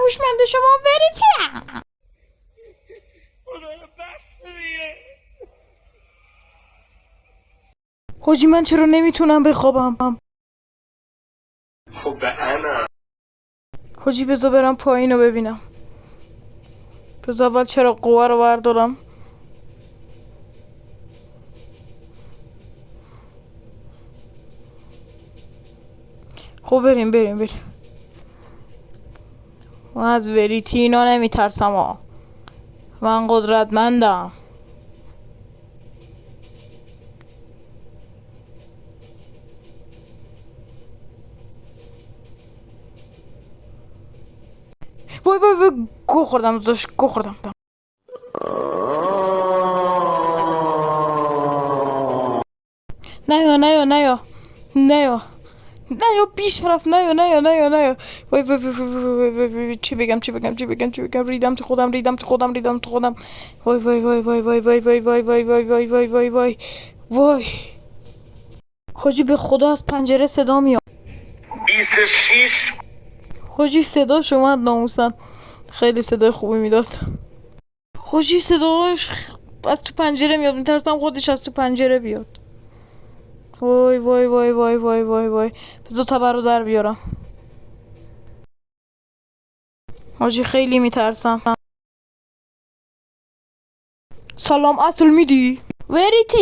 هوشمند شما وریتی. حاجی من چرا نمیتونم بخوابم؟ خب به انا حاجی بذار برم پایین رو ببینم. بذار اول چرا قوه رو بردارم. خب بریم. من از وریتی اینا نمیترسم ها. من قدرتمندم. وای گو خوردم. نیا بی شرف نیا. وای چی بگم ریدم تو خودم. وای حاجی به خدا از پنجره صدا میاد. 26 حاجی صداش اومد ناموسن. خیلی صدای خوبی میداد. حاجی صداش از تو پنجره میاد. میترسم خودش از تو پنجره بیاد. وای بذار تبر رو در بیارم. حاجی خیلی میترسم. سلام اصل میدی؟ وریتی